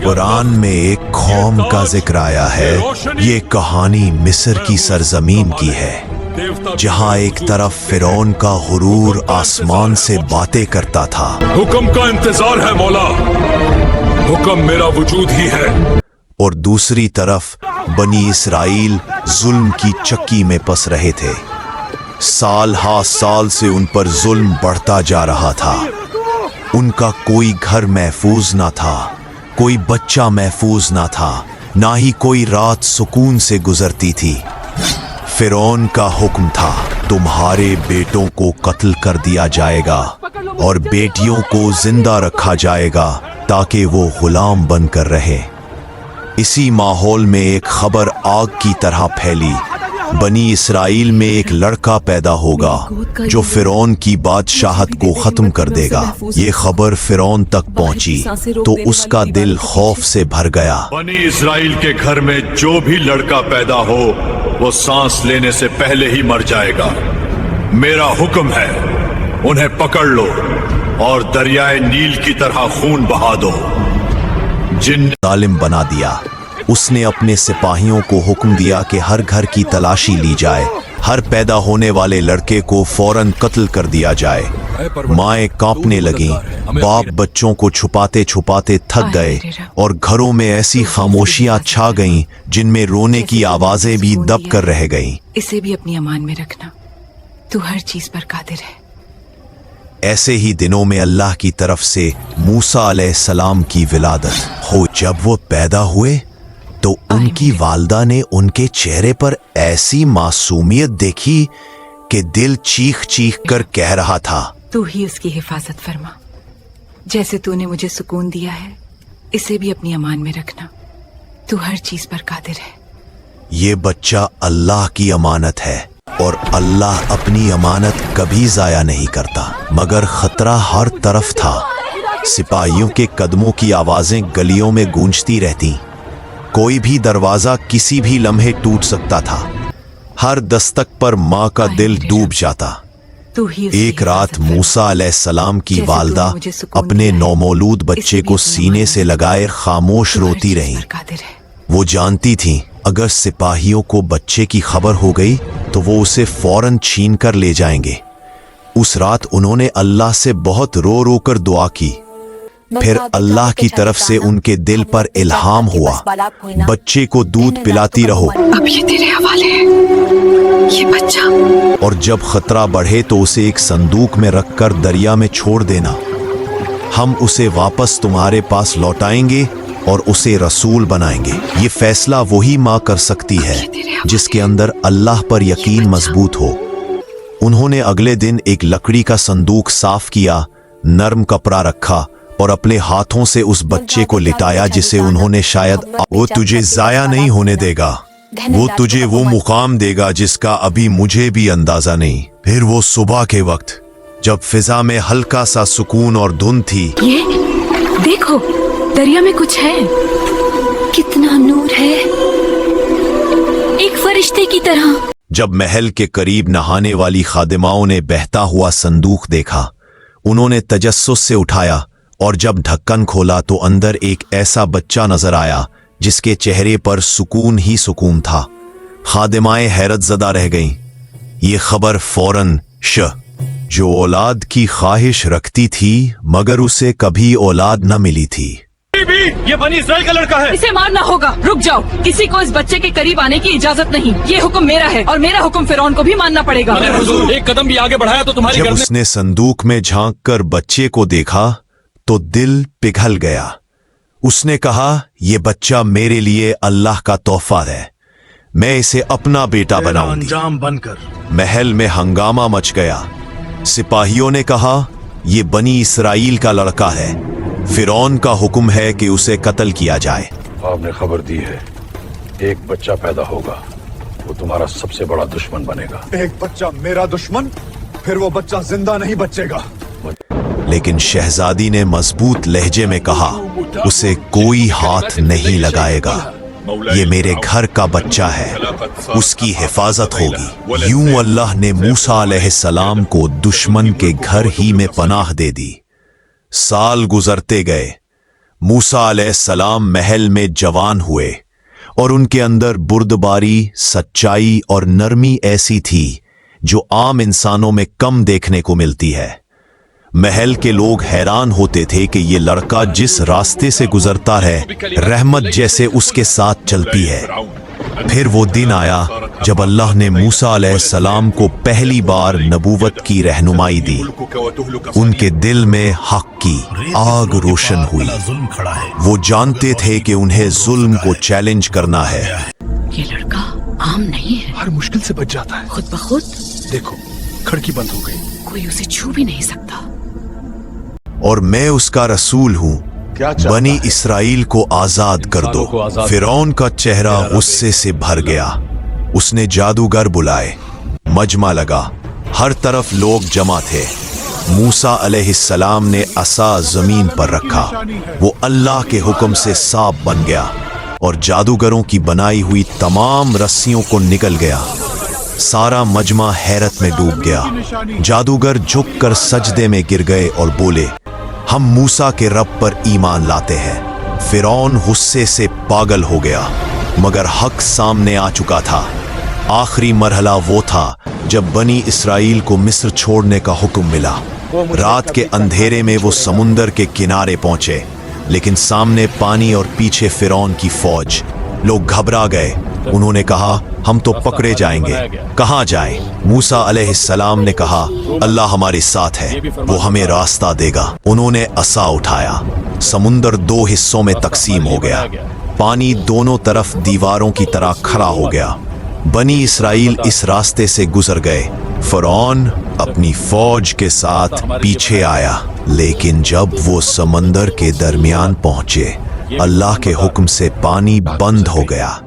कुरान में एक कौम का जिक्र आया है। ये कहानी मिस्र की सरजमीन की है, जहां एक तरफ फिरौन का गुरूर आसमान से बातें करता था। हुक्म का इंतजार है मौला, हुक्म मेरा वजूद ही है। और दूसरी तरफ बनी इसराइल जुल्म की चक्की में पस रहे थे। साल हा साल से उन पर जुल्म बढ़ता जा रहा था। उनका कोई घर महफूज ना था, कोई बच्चा महफूज ना था, ना ही कोई रात सुकून से गुजरती थी। फिरौन का हुक्म था, तुम्हारे बेटों को कत्ल कर दिया जाएगा और बेटियों को जिंदा रखा जाएगा ताकि वो गुलाम बनकर रहे। इसी माहौल में एक खबर आग की तरह फैली, बनी इसराइल में एक लड़का पैदा होगा जो फिरौन की बादशाहत को खत्म कर देगा। ये खबर फिरौन तक पहुंची तो उसका दिल खौफ से भर गया। बनी इसराइल के घर में जो भी लड़का पैदा हो वो सांस लेने से पहले ही मर जाएगा। मेरा हुक्म है, उन्हें पकड़ लो और दरियाए नील की तरह खून बहा दो। जिन जालिम बना दिया। उसने अपने सिपाहियों को हुक्म दिया कि हर घर की तलाशी ली जाए, हर पैदा होने वाले लड़के को फौरन कत्ल कर दिया जाए। माएं कांपने लगीं, बाप बच्चों को छुपाते छुपाते थक गए और घरों में ऐसी खामोशियां छा गईं जिनमें रोने की आवाजें भी दब कर रह गईं। इसे भी अपनी अमान में रखना, तू हर चीज पर कादिर है। ऐसे ही दिनों में अल्लाह की तरफ से मूसा अलैहिस्सलाम की विलादत हो। जब वो पैदा हुए तो उनकी वालदा ने उनके चेहरे पर ऐसी मासूमियत देखी कि दिल चीख चीख कर कह रहा था, तू ही उसकी हिफाजत फरमा। जैसे तूने मुझे सुकून दिया है, इसे भी अपनी अमान में रखना, तू हर चीज पर कादिर है। ये बच्चा अल्लाह की अमानत है और अल्लाह अपनी अमानत कभी जाया नहीं करता। मगर खतरा हर तरफ था। सिपाहियों के कदमों की आवाजें गलियों में गूंजती रहती। कोई भी दरवाजा किसी भी लम्हे टूट सकता था। हर दस्तक पर माँ का दिल डूब जाता। एक रात मूसा अलैहिस्सलाम की वालदा अपने नौमौलूद बच्चे को सीने से लगाए खामोश रोती रहीं। वो जानती थीं अगर सिपाहियों को बच्चे की खबर हो गई तो वो उसे फौरन छीन कर ले जाएंगे। उस रात उन्होंने अल्लाह से बहुत रो रो कर दुआ की। फिर अल्लाह की तरफ से उनके दिल पर इल्हाम हुआ, बच्चे को दूध पिलाती रहो, अब ये तेरे हवाले है, ये बच्चा। और जब खतरा बढ़े तो उसे एक संदूक में रखकर दरिया में छोड़ देना। हम उसे वापस तुम्हारे पास लौटाएंगे और उसे रसूल बनाएंगे। ये फैसला वही माँ कर सकती है जिसके अंदर अल्लाह पर यकीन मजबूत हो। उन्होंने अगले दिन एक लकड़ी का संदूक साफ किया, नर्म कपड़ा रखा और अपने हाथों से उस बच्चे को लिटाया जिसे उन्होंने शायद वो तुझे जाया नहीं होने देगा, वो तुझे वो मुकाम देगा जिसका अभी मुझे भी अंदाजा नहीं। फिर वो सुबह के वक्त जब फिजा में हल्का सा सुकून और धुंध थी, ये देखो दरिया में कुछ है, कितना नूर है, एक फरिश्ते की तरह। जब महल के करीब नहाने वाली खादिमाओं ने बहता हुआ संदूक देखा, उन्होंने तजस्सुस से उठाया और जब ढक्कन खोला तो अंदर एक ऐसा बच्चा नजर आया जिसके चेहरे पर सुकून ही सुकून था। खादिमाएं हैरत ज़दा रह गईं। ये खबर फौरन जो औलाद की ख्वाहिश रखती थी मगर उसे कभी औलाद न मिली थी। ये बनी इसराइल का लड़का है, इसे मारना होगा। रुक जाओ, किसी को इस बच्चे के करीब आने की इजाजत नहीं। ये हुक्म मेरा है और मेरा हुक्म फिरौन को भी मानना पड़ेगा। हुजूर, एक कदम भी आगे बढ़ाया तो तुम्हारी जब उसने संदूक में झांक कर बच्चे को देखा तो दिल पिघल गया। उसने कहा, ये बच्चा मेरे लिए अल्लाह का तोहफा है, मैं इसे अपना बेटा बनाऊंगी। अंजाम बनकर महल में हंगामा मच गया। सिपाहियों ने कहा, ये बनी इसराइल का लड़का है, फिरौन का हुक्म है कि उसे कत्ल किया जाए। आपने खबर दी है, एक बच्चा पैदा होगा, वो तुम्हारा सबसे बड़ा दुश्मन बनेगा। एक बच्चा मेरा दुश्मन, फिर वो बच्चा जिंदा नहीं बचेगा। लेकिन शहजादी ने मजबूत लहजे में कहा, उसे कोई हाथ नहीं लगाएगा, ये मेरे घर का बच्चा है, उसकी हिफाजत होगी। यूं अल्लाह ने मूसा अलैहिस्सलाम को दुश्मन के घर ही में पनाह दे दी। साल गुजरते गए, मूसा अलैहिस्सलाम महल में जवान हुए और उनके अंदर बुर्दबारी, सच्चाई और नरमी ऐसी थी जो आम इंसानों में कम देखने को मिलती है। महल के लोग हैरान होते थे कि ये लड़का जिस रास्ते से गुजरता है रहमत जैसे उसके साथ चलती है। फिर वो दिन आया जब अल्लाह ने मूसा अलैहिस्सलाम को पहली बार नबूवत की रहनुमाई दी। उनके दिल में हक की आग रोशन हुई। वो जानते थे कि उन्हें जुल्म को चैलेंज करना है। ये लड़का आम नहीं है, हर मुश्किल से बच जाता है। खुद ब खुद देखो खिड़की बंद हो गई। कोई उसे छू भी नहीं सकता। और मैं उसका रसूल हूँ, बनी इसराइल को आजाद कर दो। फिरौन का चेहरा गुस्से से भर गया। उसने जादूगर बुलाए। मजमा लगा, हर तरफ लोग जमा थे। मूसा अलैहिस्सलाम ने असा जमीन पर रखा। वो अल्लाह के हुक्म से सांप बन गया और जादूगरों की बनाई हुई तमाम रस्सियों को निगल गया। सारा मजमा हैरत में डूब गया। जादूगर झुककर सजदे में गिर गए और बोले, हम मूसा के रब पर ईमान लाते हैं। फिरौन गुस्से से पागल हो गया, मगर हक सामने आ चुका था। आखिरी मरहला वो था जब बनी इसराइल को मिस्र छोड़ने का हुक्म मिला। रात के अंधेरे में वो समुंदर के किनारे पहुंचे, लेकिन सामने पानी और पीछे फिरौन की फौज। लोग घबरा गए। उन्होंने कहा, हम तो पकड़े जाएंगे, कहाँ जाएं? मूसा अलैहिस्सलाम ने कहा, अल्लाह हमारे साथ है, वो हमें रास्ता देगा। उन्होंने असा उठाया। समुंदर दो हिस्सों में तकसीम हो गया। पानी दोनों तरफ दीवारों की तरह खड़ा हो गया। बनी इसराइल इस रास्ते से गुजर गए। फिरौन अपनी फौज के साथ पीछे आया, लेकिन जब वो समंदर के दरमियान पहुंचे, अल्लाह के हुक्म से पानी बंद हो गया।